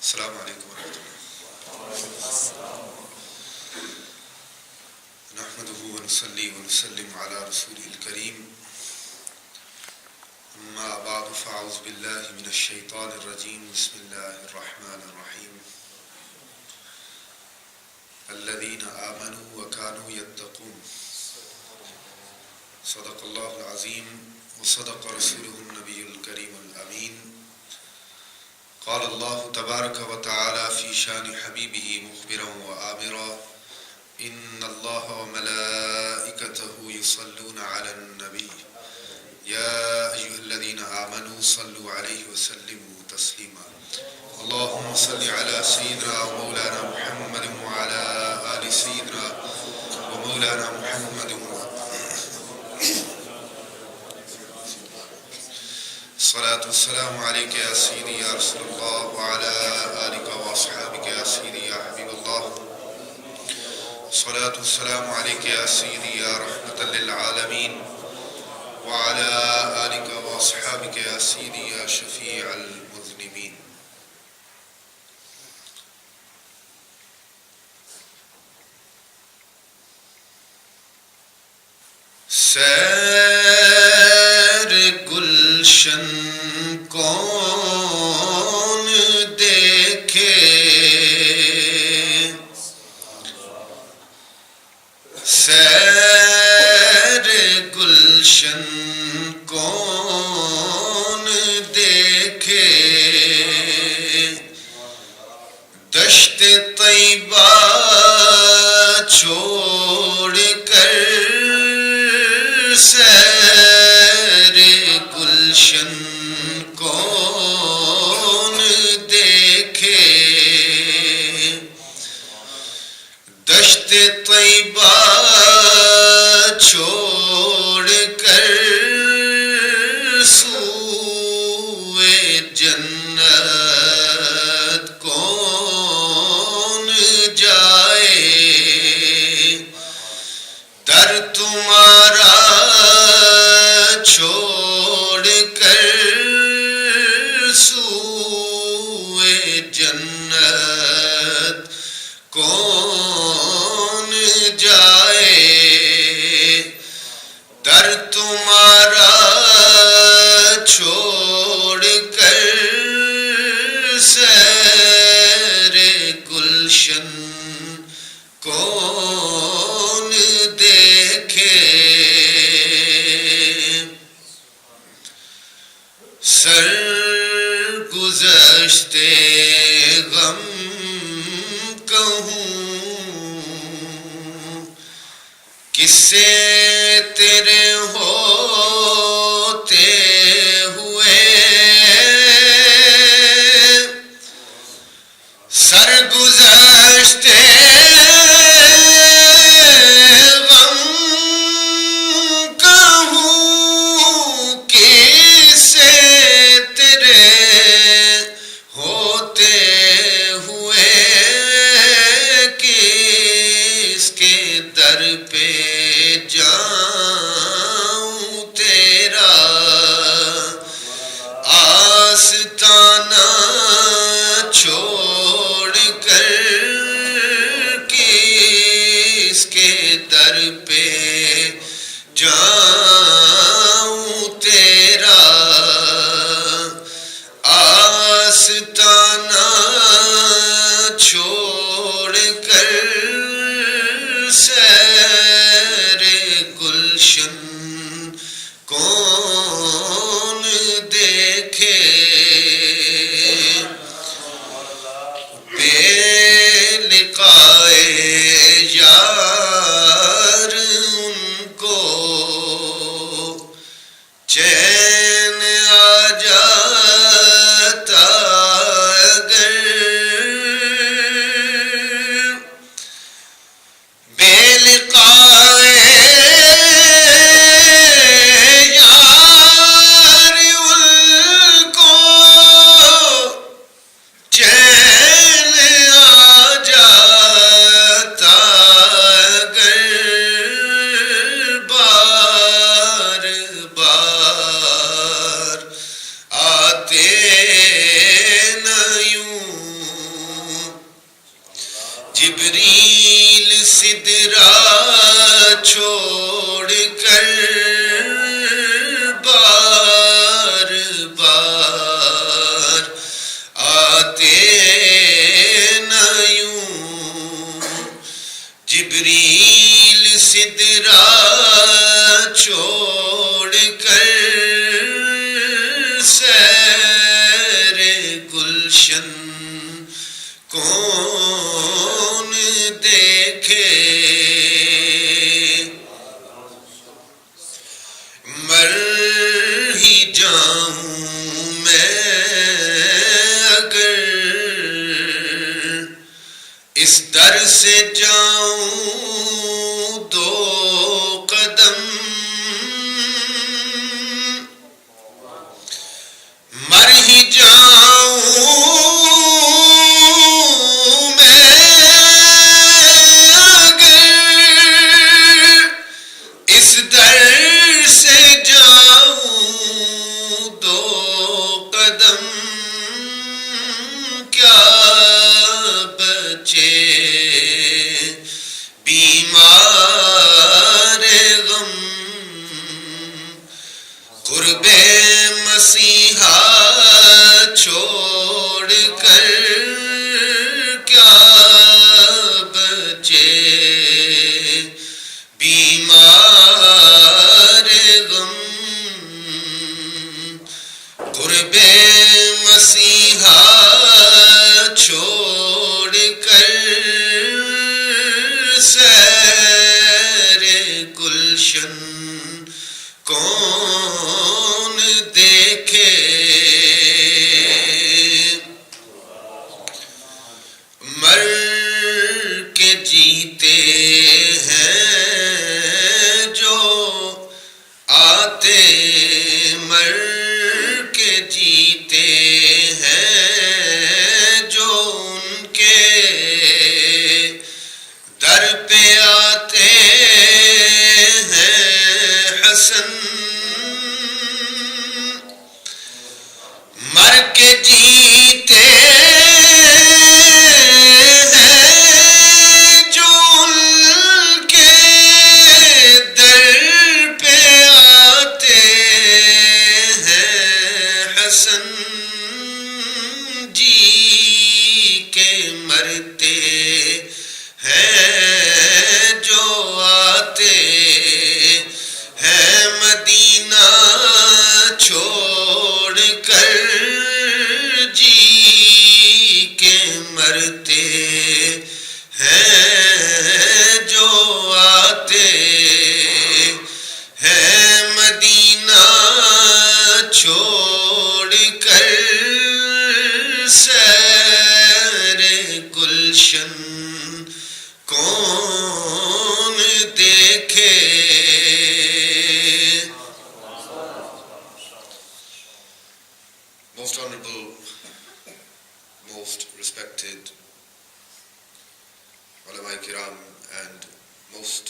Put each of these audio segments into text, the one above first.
السلام علیکم ورحمۃ اللہ. نحمده ونصلي ونسلم على رسوله الكريم. اما بعد فاعوذ بالله من الشيطان الرجيم. بسم الله الرحمن الرحيم. الذين آمنوا وكانوا يتقون. صدق الله العظيم وصدق رسوله النبي الكريم الأمين. قال الله تبارك وتعالى في شان حبيبه مخبرا وآمرا إن الله وملائكته يصلون على النبي يا أيها الذين آمنوا صلوا عليه وسلموا تسليما. اللهم صل على سيدنا ومولانا محمد وعلى آل سيدنا ومولانا محمد. الصلاة والسلام عليك يا سيدي يا رسول الله وعلى آلك وأصحابك يا سيدي يا حبيب الله. الصلاة والسلام عليك يا سيدي يا رحمة للعالمين وعلى آلك وأصحابك يا سيدي يا شفيع المذنبين. سیر گلشن کون دیکھے، سیر گلشن کون دیکھے، دشت طیبہ چھوڑ کر سیر گلشن کون دیکھے، دشت طیبہ چھوڑ کر سوئے جنت کون جائے، در تمہارا چھوڑ کر سوئے جنت کون جائے، در تمہارا چھوڑ کر سیر گلشن کون دیکھے، سر گزشتے غم کہوں کس سے تیرے ہوتے ہوئے، سر گزشتے غم کہوں کس سے تیرے ہوتے ہوئے، کس کے در پہ جاؤں تیرا آستانہ چھوڑ کر، کس کے در پہ جاؤں تیرا آستانہ چھوڑ کر، سیر گلشن کون دیکھے، بے لقائے یار ان کو چین آ جاتا اگر، بے لقائے یار ان کو چین آ جاتا اگر، بار بار مر ہی جاؤں میں اگر اس در سے جاؤں دو قدم، مر ہی جاؤں میں اگر اس در سے جاؤں دو قدم، کیا بچے بیمار غم، قرب مسیحا چھوڑ کر کیا بچے بیمار غم، قرب مسیحا چھوڑ کر سیر گلشن کون دیکھے، مر کے جیتے ہیں جو آتے، مر کے جیتے ہیں جو ان کے در پہ آتے ہیں حسن، مر کے جیتے ہیں جو ان کے در پہ آتے ہیں حسن، جی کے مرتے ہیں جو آتے ہیں مدینہ چھوڑ کر، جی کے مرتے ہیں جو آتے ہیں مدینہ چھوڑ کر سیر گلشن کون دیکھے۔ Most honorable, most respected ulama kiram and most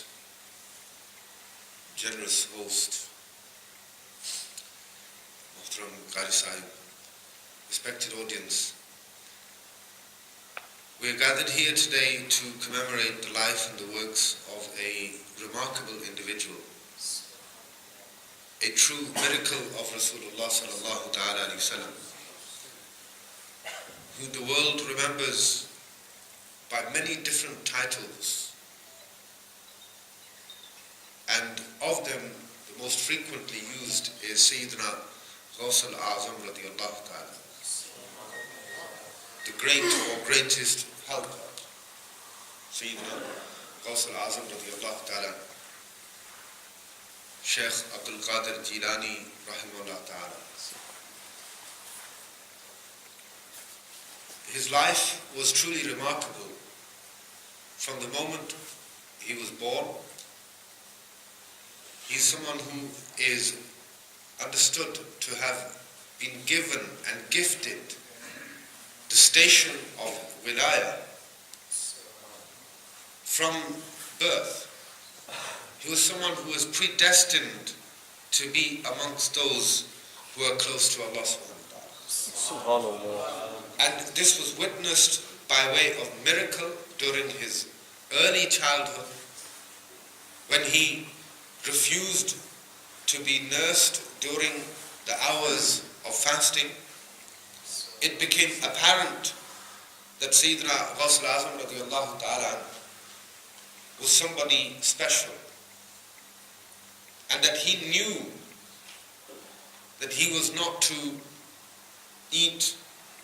generous host, Muhtaram Qari Sahib, respected audience, we are gathered here today to commemorate the life and the works of a remarkable individual, a true miracle of Rasulullah sallallahu ta'ala alayhi wa sallam, who the world remembers by many different titles, and of them the most frequently used is Sayyidina Ghaus al-Azam radiyallahu ta'ala, the great or greatest helper, Sayyidina Ghaus al-Azam radiyallahu ta'ala, Shaykh Abdul Qadir Jilani rahimahullah ta'ala. His life was truly remarkable. From the moment he was born, he is someone who is understood to have been given and gifted the station of wilaya from birth. He was someone who was predestined to be amongst those who are close to Allah subhanahu wa ta'ala. And this was witnessed by way of miracle during his early childhood, when he refused to be nursed during the hours of fasting. It became apparent that Sayyidina Ghaus al-Azam radiyallahu ta'ala was somebody special, and that he knew that he was not to eat,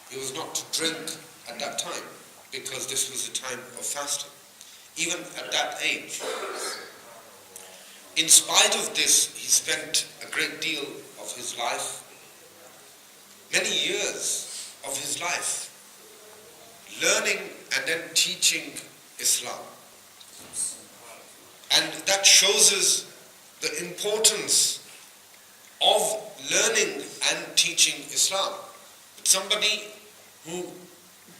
he was not to drink at that time, because this was a time of fasting. Even at that age, in spite of this, he spent a great deal of his life, many years of his life, learning and then teaching Islam. And that shows us the importance of learning and teaching Islam. Somebody who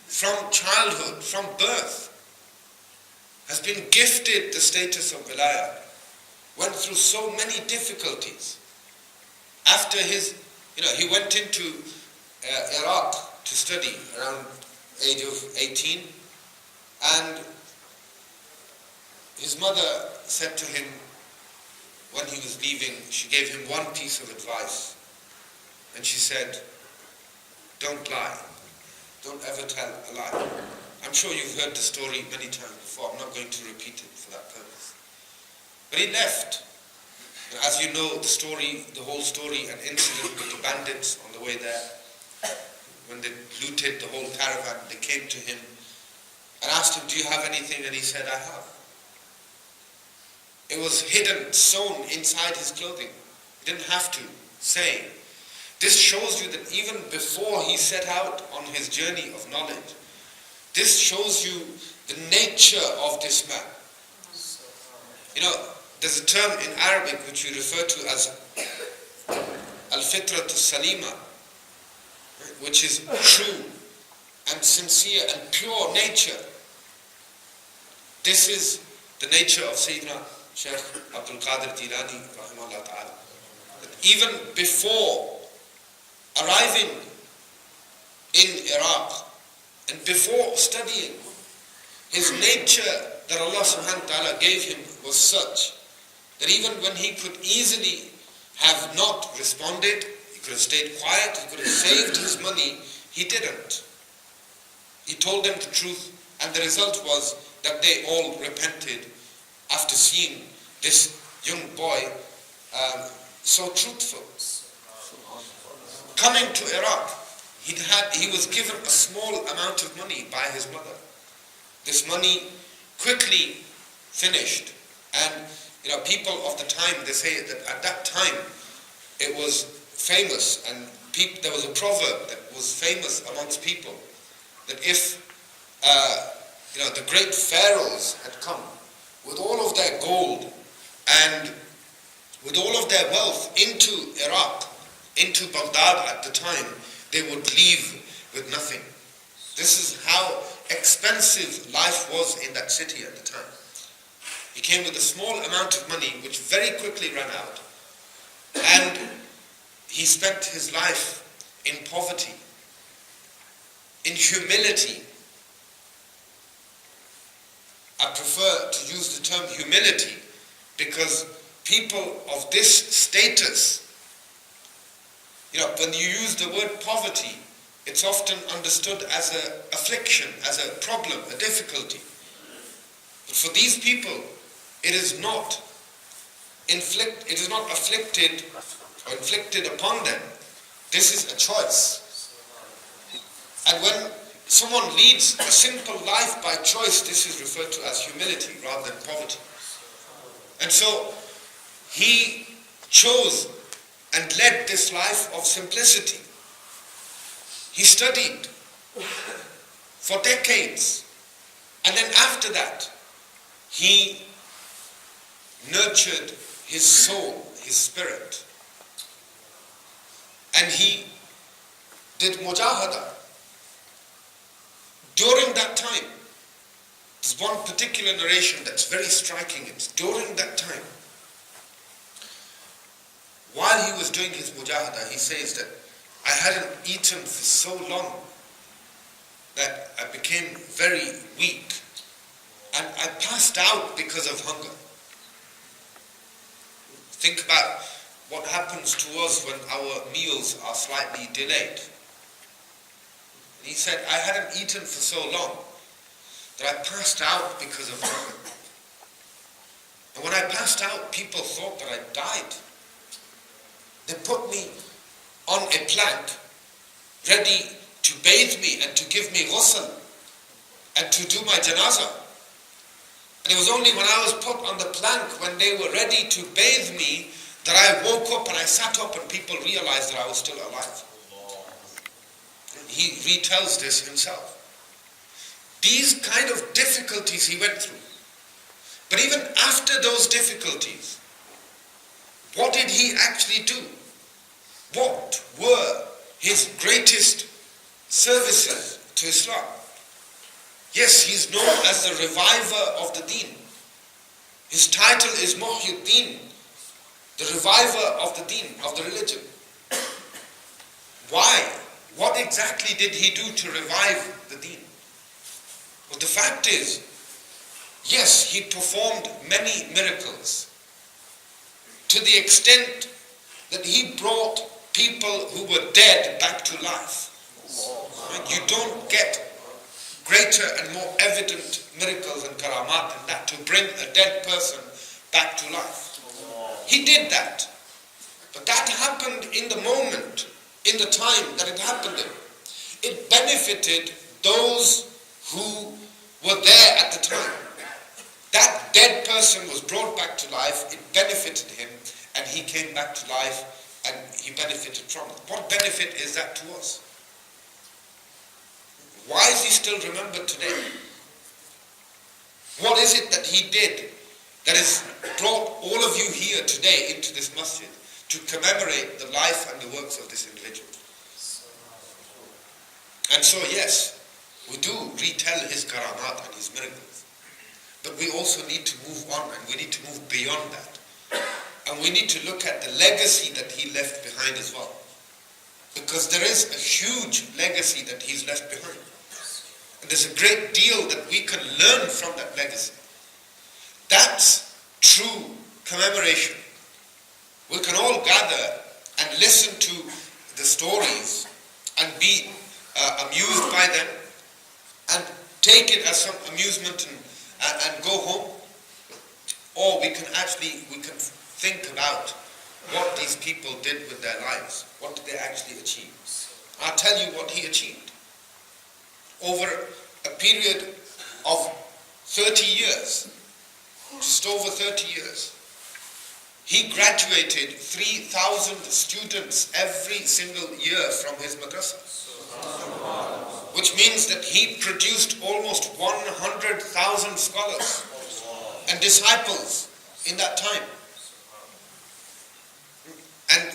from childhood, from birth, has been gifted the status of wilayah, went through so many difficulties. After his, he went into Iraq to study around age of 18, and his mother said to him when he was leaving, she gave him one piece of advice, and she said, don't lie. Don't ever tell a lie. I'm sure you've heard the story many times before. I'm not going to repeat it for that purpose. But he left. And as you know, the whole story and incident with the bandits on the way there, when they looted the whole caravan, they came to him and asked him, do you have anything? And he said, I have. It was hidden, sewn inside his clothing. He didn't have to say. This shows you that even before he set out on his journey of knowledge, this shows you the nature of this man. There's a term in Arabic which we refer to as al-fitratu salima, which is true and sincere and pure nature. This is the nature of Sayyidina Shaykh Abdul Qadir Jilani rahimahullah ta'ala. That even before arriving in Iraq and before studying, his nature that Allah subhanahu wa ta'ala gave him was such that even when he could easily have not responded, he could have stayed quiet, he could have saved his money, he didn't. He told them the truth, and the result was that they all repented after seeing this young boy so truthful. Coming to Iraq, he was given a small amount of money by his mother. This money quickly finished, and people of the time, they say that at that time it was famous, and there was a proverb that was famous amongst people, that if the great pharaohs had come with all of their gold and with all of their wealth into Iraq, into Baghdad at the time, they would leave with nothing. This is how expensive life was in that city at the time. He came with a small amount of money which very quickly ran out, and he spent his life in poverty, in humility. I prefer to use the term humility because people of this status, when you use the word poverty, it's often understood as an affliction, as a problem, a difficulty. But for these people, it is not afflicted or inflicted upon them. This is a choice. And when someone leads a simple life by choice, this is referred to as humility rather than poverty. And so he chose and led this life of simplicity. He studied for decades, and then after that he nurtured his soul, his spirit, and he did mujahada. During that time, there's one particular narration that's very striking. It's during that time, while he was doing his mujahada, he says that I hadn't eaten for so long that I became very weak, and I passed out because of hunger. Think about what happens to us when our meals are slightly delayed. And he said, I hadn't eaten for so long that I passed out because of hunger. And when I passed out, people thought that I died. They put me on a plank, ready to bathe me and to give me ghusl and to do my janazah. And it was only when I was put on the plank, when they were ready to bathe me, that I woke up and I sat up and people realized that I was still alive. He retells this himself. These kind of difficulties he went through. But even after those difficulties, what did he actually do? What were his greatest services to Islam? Yes, he's known as the reviver of the deen. His title is Muhyiddin, the reviver of the deen, of the religion. Why? What exactly did he do to revive the deen? Well, the fact is, yes, he performed many miracles to the extent that he brought people who were dead back to life. You don't get greater and more evident miracles and karamat than that, to bring a dead person back to life. He did that. But that happened in the moment, in the time that it happened in. It benefited those who were there at the time. That dead person was brought back to life, it benefited him, and he came back to life and he benefited from it. What benefit is that to us? Why is he still remembered today? What is it that he did that has brought all of you here today into this masjid to commemorate the life and the works of this individual? And so yes, we do retell his karamat and his miracles. But we also need to move on, and we need to move beyond that. And we need to look at the legacy that he left behind as well. Because there is a huge legacy that he's left behind. And there's a great deal that we can learn from that legacy. That's true commemoration. We can all gather and listen to the stories and be amused by them and take it as some amusement and go home. Or we can think about what these people did with their lives. What did they actually achieve? I'll tell you what he achieved. Over a period of 30 years, just over 30 years, he graduated 3,000 students every single year from his madrasa. Which means that he produced almost 100,000 scholars and disciples in that time. And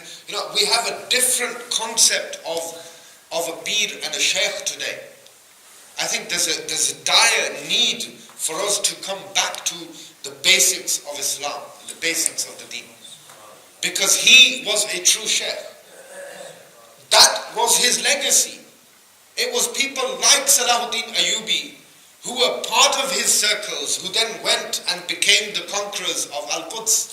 we have a different concept of a Peer and a Shaykh today. I think there's a dire need for us to come back to the basics of Islam, the basics of the deen. Because he was a true Shaykh. That was his legacy. It was people like Salahuddin Ayyubi who were part of his circles, who then went and became the conquerors of Al-Quds.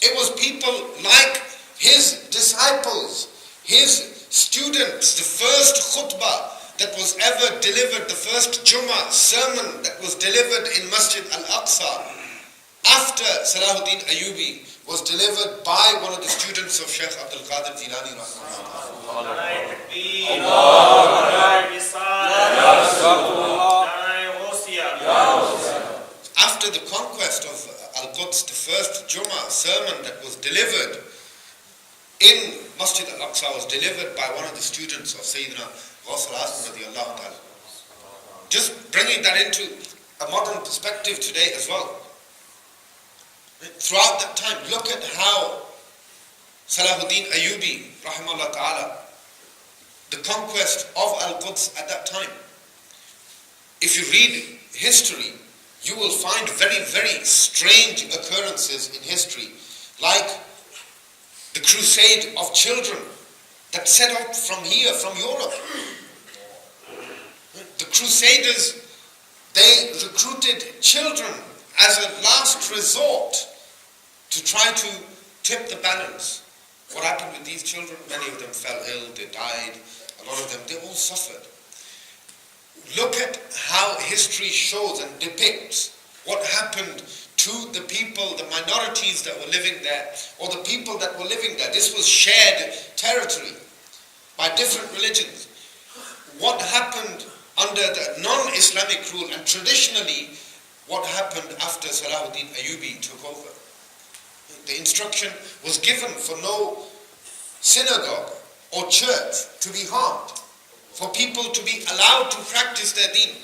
It was people like his disciples, his students, the first khutbah that was ever delivered, the first Jummah sermon that was delivered in Masjid Al-Aqsa after Salahuddin Ayyubi was delivered by one of the students of Shaykh Abdul Qadir Jilani. After the conquest of Al-Quds, the first Jummah sermon that was delivered in Masjid Al-Aqsa was delivered by one of the students of Sayyidina Ghawth al-Azm radiallahu ta'ala. Just bringing that into a modern perspective today as well. Throughout that time, look at how Salahuddin Ayyubi, rahimahullah ta'ala, the conquest of Al-Quds at that time. If you read history, you will find very, very strange occurrences in history, like the crusade of children that set out from here, from Europe. The crusaders, they recruited children as a last resort to try to tip the balance. What happened with these children? Many of them fell ill, they died, a lot of them, they all suffered. Look at how history shows and depicts what happened to the people, the minorities that were living there, or the people that were living there. This was shared territory by different religions. What happened under the non-Islamic rule, and traditionally what happened after Salahuddin Ayyubi took over. The instruction was given for no synagogue or church to be harmed, for people to be allowed to practice their deen.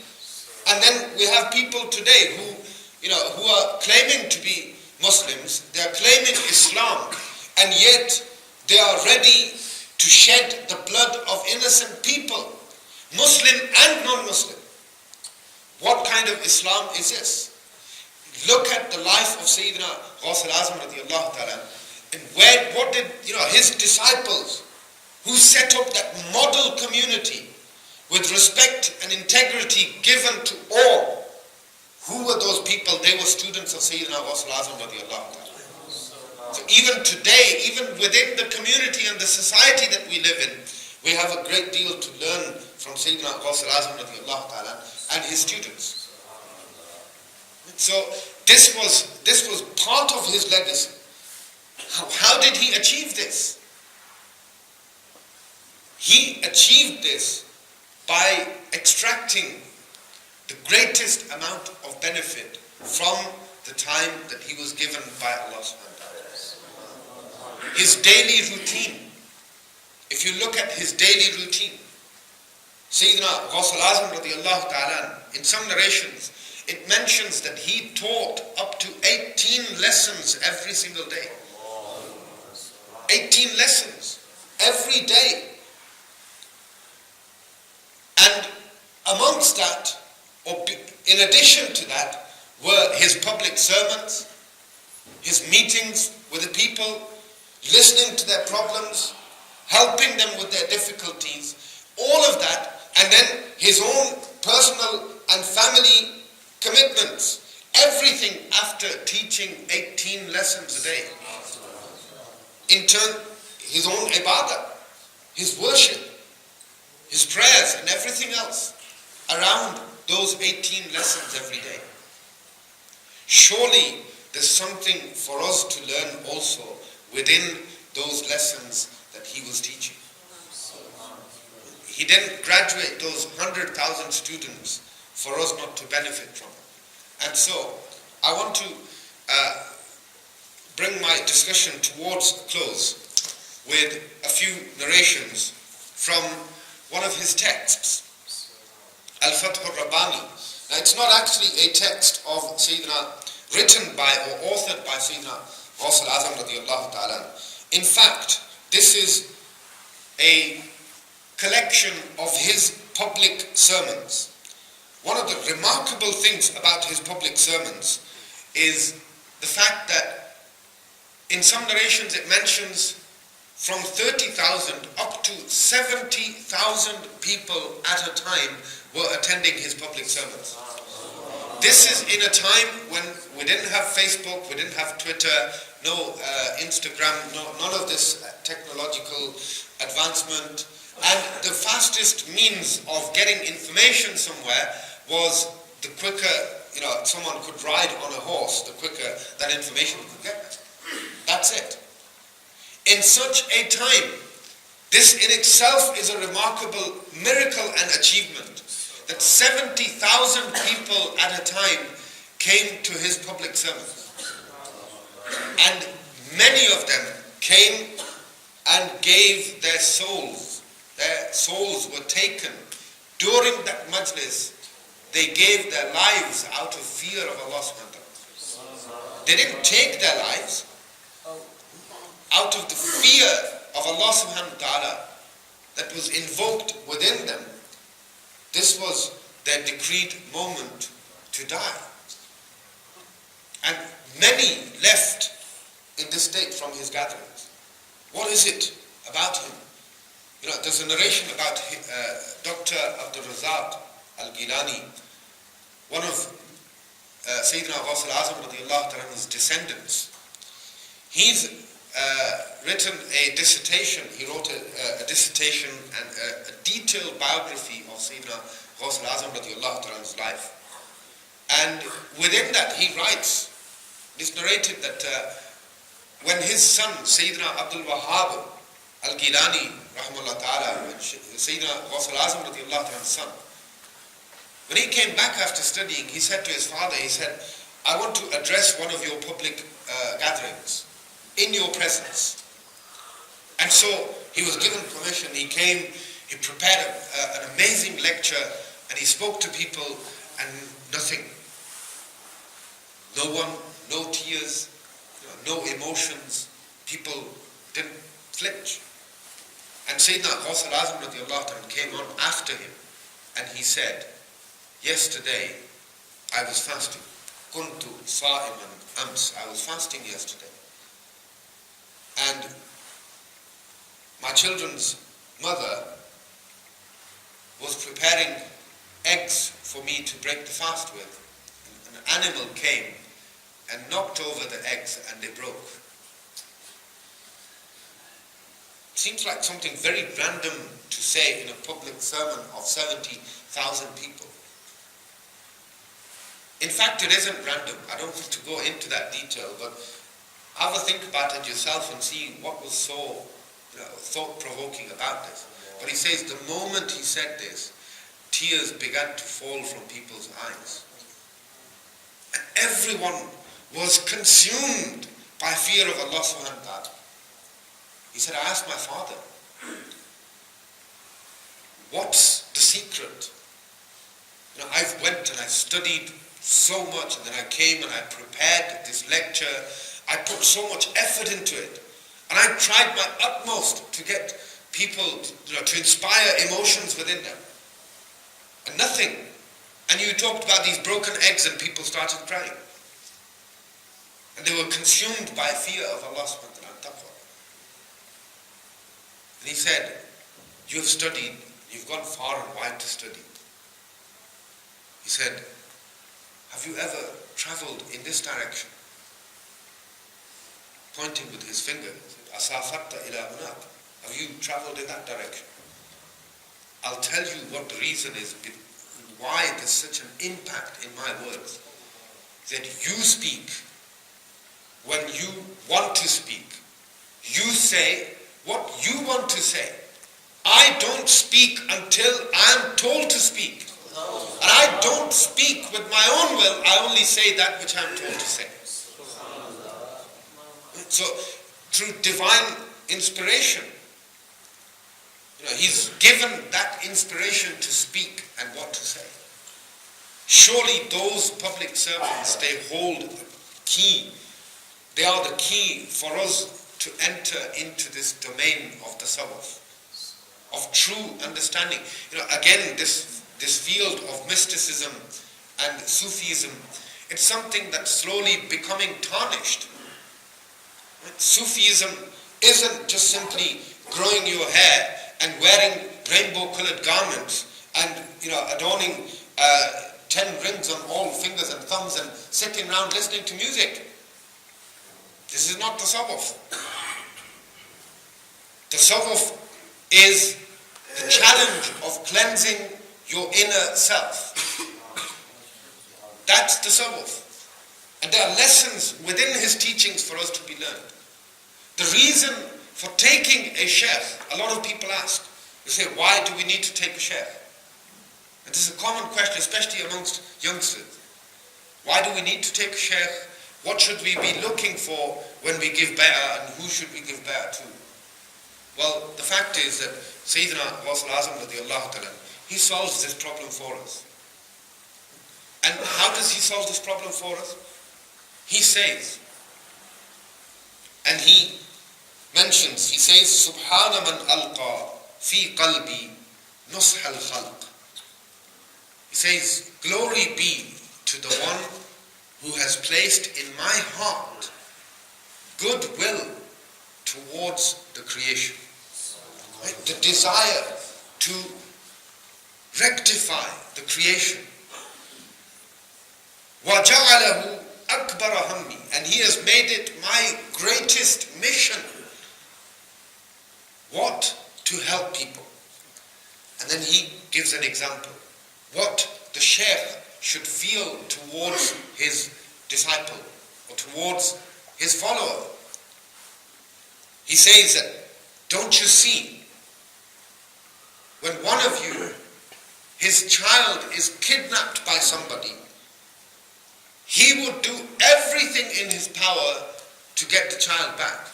And then we have people today who are claiming to be Muslims, they are claiming Islam, and yet they are ready to shed the blood of innocent people, Muslim and non-Muslim. What kind of Islam is this? Look at the life of Sayyidina Ghaus al-Azam radiallahu ta'ala, and what did his disciples, who set up that model community with respect and integrity given to all, who were those people? They were students of Sayyidina Ghaus al-Azam radiallahu ta'ala. So even today, even within the community and the society that we live in, we have a great deal to learn from Sayyidina Ghaus al-Azam radiallahu ta'ala and his students. So this was part of his legacy. How did he achieve this? He achieved this by extracting the greatest amount of benefit from the time that he was given by Allah subhanahu wa ta'ala. His daily routine. If you look at his daily routine, Sayyidina Ghaus al-Azam radiallahu ta'ala, in some narrations, it mentions that he taught up to 18 lessons every single day. 18 lessons every day. And amongst that, or in addition to that, were his public sermons, his meetings with the people, listening to their problems, helping them with their difficulties, all of that, and then his own personal and family commitments, everything after teaching 18 lessons a day. In turn, his own ibadah, his worship, his prayers and everything else around those 18 lessons every day. Surely there's something for us to learn also within those lessons that he was teaching. He didn't graduate those 100,000 students for us not to benefit from it. And so I want to bring my discussion towards a close with a few narrations from one of his texts, Al-Fath al-Rabbani. Now it's not actually a text of Sayyidina, written by or authored by Sayyidina Ghaus al-Azam radiallahu ta'ala. In fact, this is a collection of his public sermons. One of the remarkable things about his public sermons is the fact that in some narrations it mentions from 30,000 up to 70,000 people at a time were attending his public sermons. This is in a time when we didn't have Facebook, we didn't have Twitter, no Instagram, none of this technological advancement. And the fastest means of getting information somewhere was the quicker, someone could ride on a horse, the quicker that information could get. That's it. In such a time, this in itself is a remarkable miracle and achievement, that 70,000 people at a time came to his public sermons. And many of them came and gave their souls. Their souls were taken. During that majlis, they gave their lives out of fear of Allah subhanahu wa ta'ala. They didn't take their lives out of the fear of Allah subhanahu wa ta'ala that was invoked within them. This was their decreed moment to die. And many left in this state from his gatherings. What is it about him? There's a narration about Dr. Abdul al-Jilani, one of Sayyidina Ghaus al-Azam radiallahu ta'ala's descendants. He's written a dissertation. He wrote a dissertation and a detailed biography of Sayyidina Ghaus al-Azam radiallahu ta'ala's life. And within that he writes, it's narrated that when his son Sayyidina Abdul al-Jilani rahimahullah ta'ala, Sayyidina Ghaus al-Azam radiallahu ta'ala's son, When he came back after studying, he said to his father, he said, I want to address one of your public gatherings in your presence. And so he was given permission. He came, he prepared an amazing lecture, and he spoke to people, and nothing. No one, no tears, no emotions. People didn't flinch. And Sayyidina Ghawth al-Azam radiallahu ta'ala came on after him, and he said, yesterday I was fasting. Kuntu sa'iman ams. I was fasting yesterday. And my children's mother was preparing eggs for me to break the fast with. An animal came and knocked over the eggs, and they broke. Seems like something very random to say in a public sermon of 70,000 people. In fact, it isn't random. I don't want to go into that detail, but have a think about it yourself and see what was so thought-provoking about this. But he says the moment he said this, tears began to fall from people's eyes. And everyone was consumed by fear of Allah subhanahu wa ta'ala. He said, I asked my father, what's the secret? I went and I studied so much, and then I came and I prepared this lecture. I put so much effort into it. And I tried my utmost to get people, to inspire emotions within them. And nothing. And you talked about these broken eggs, and people started crying. And they were consumed by fear of Allah subhanahu wa ta'ala. And he said, you have studied, you've gone far and wide to study. He said, have you ever travelled in this direction? Pointing with his finger, he said, Asafatta ila hunaq. Have you travelled in that direction? I'll tell you what the reason is, why there's such an impact in my words. He said, you speak when you want to speak. You say what you want to say. I don't speak until I'm told to speak. And I don't speak with my own will, I only say that which I'm told to say. So, through divine inspiration, he's given that inspiration to speak and what to say. Surely those public servants, they hold the key. They are the key for us to enter into this domain of tasawwuf, of true understanding. Again, this field of mysticism and Sufism, it's something that's slowly becoming tarnished. Sufism isn't just simply growing your hair and wearing rainbow-colored garments and adorning 10 rings on all fingers and thumbs and sitting around listening to music. This is not tasawwuf. Tasawwuf is the challenge of cleansing your inner self. That's tasawwuf. And there are lessons within his teachings for us to be learned. The reason for taking a sheikh, a lot of people ask, they say, why do we need to take a sheikh? And this is a common question, especially amongst youngsters. Why do we need to take a sheikh? What should we be looking for when we give bay'ah, and who should we give bay'ah to? Well, the fact is that Sayyidina Ghawth al-Azam radiallahu ta'ala, he solves this problem for us. And how does he solve this problem for us? He says, and he mentions, he says, Subhana man alqa fi qalbi nusha al-khalq. He says, glory be to the one who has placed in my heart goodwill towards the creation. Right? The desire to rectify the creation. وَجَعَلَهُ أَكْبَرَ هَمِّي. And he has made it my greatest mission. What? To help people. And then he gives an example. What the sheikh should feel towards his disciple or towards his follower. He says that, don't you see, when one of you his child is kidnapped by somebody, he would do everything in his power to get the child back.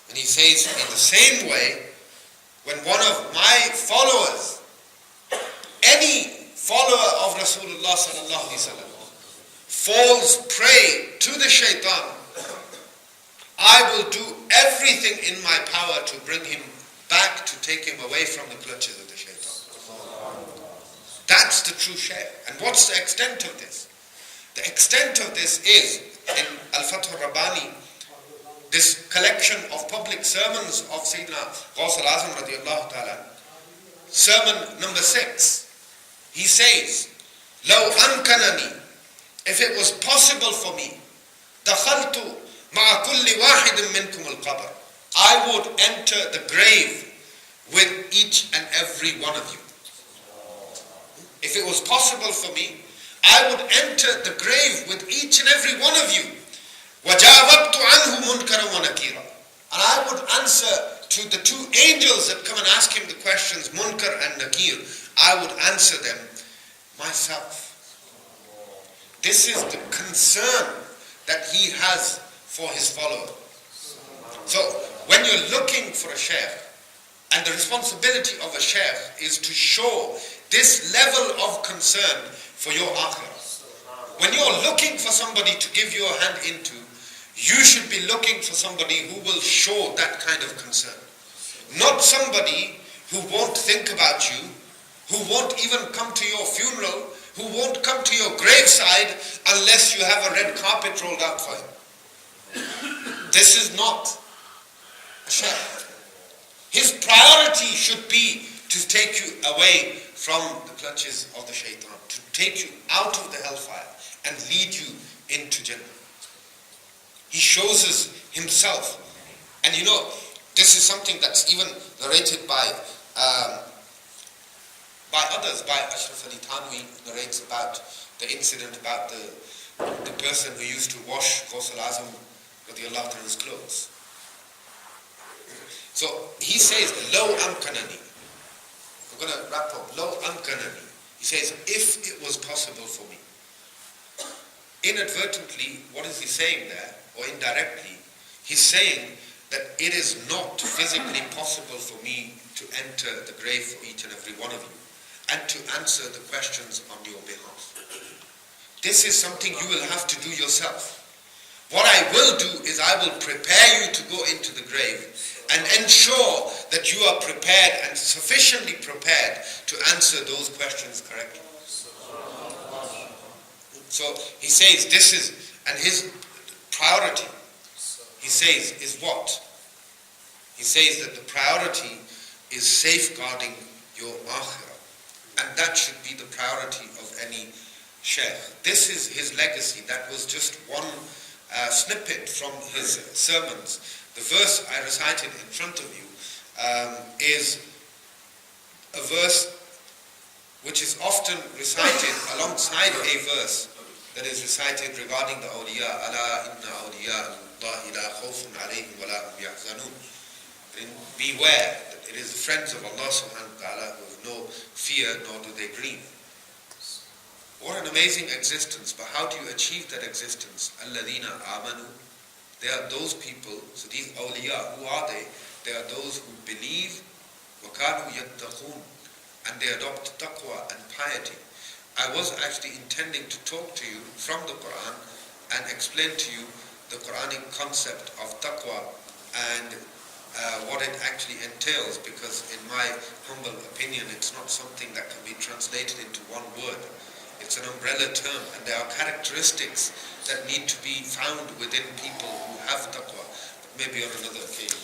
And he says, in the same way, when one of my followers, any follower of Rasulullah sallallahu alaihi wasallam, falls prey to the shaitan, I will do everything in my power to bring him back, to take him away from the clutches of the shaitan. That's the true shaykh. And what's the extent of this? The extent of this is in Al-Fath al-Rabbani, this collection of public sermons of Sayyidina Ghaus al-Azam radiyallahu ta'ala, sermon number 6. He says, love أمكنني, if it was possible for me, دخلت مع كل واحد منكم القبر, I would enter the grave with each and every one of you. If it was possible for me, I would enter the grave with each and every one of you. وَجَاوَبْتُ عَنْهُ مُنْكَرًا وَنَكِيرًا, and I would answer to the 2 angels that come and ask him the questions, Munkar and Nakir, I would answer them myself. This is the concern that he has for his follower. So, when you're looking for a shaykh, and the responsibility of a shaykh is to show this level of concern for your akhirah. When you're looking for somebody to give your hand into, you should be looking for somebody who will show that kind of concern. Not somebody who won't think about you, who won't even come to your funeral, who won't come to your graveside unless you have a red carpet rolled out for him. This is not a shaykh. His priority should be to take you away from the clutches of the shaitan, to take you out of the hellfire and lead you into Jannah. He shows us himself. And you know, this is something that's even narrated by others. By Ashraf Ali Thanwi narrates about the incident about the person who used to wash Ghaus al-Azam radiyallahu anhu's clothes. So he says, Lo amkanani. We're going to wrap up. Lo amkanani. He says, if it was possible for me. Inadvertently, what is he saying there? Or indirectly, he's saying that it is not physically possible for me to enter the grave for each and every one of you and to answer the questions on your behalf. This is something you will have to do yourself. What I will do is I will prepare you to go into the grave and ensure that you are prepared and sufficiently prepared to answer those questions correctly. So he says this is, and his priority, he says, is what? He says that the priority is safeguarding your akhirah. And that should be the priority of any shaykh. This is his legacy. That was just one snippet from his sermons. The verse I recited in front of you is a verse which is often recited alongside a verse that is recited regarding the awliya. Ala inna awliya Allahi la khawfun alayhim wa la hum yahzanun. Beware that it is the friends of Allah subhanahu wa ta'ala who have no fear nor do they grieve. What an amazing existence. But how do you achieve that existence? Alladhina amanu. They are those people, so these awliya, who are they? They are those who believe, وَكَانُوا يَتَّقُونَ, and they adopt taqwa and piety. I was actually intending to talk to you from the Quran and explain to you the Quranic concept of taqwa and what it actually entails, because in my humble opinion it's not something that can be translated into one word. It's an umbrella term, and there are characteristics that need to be found within people who have taqwa. Maybe on another occasion.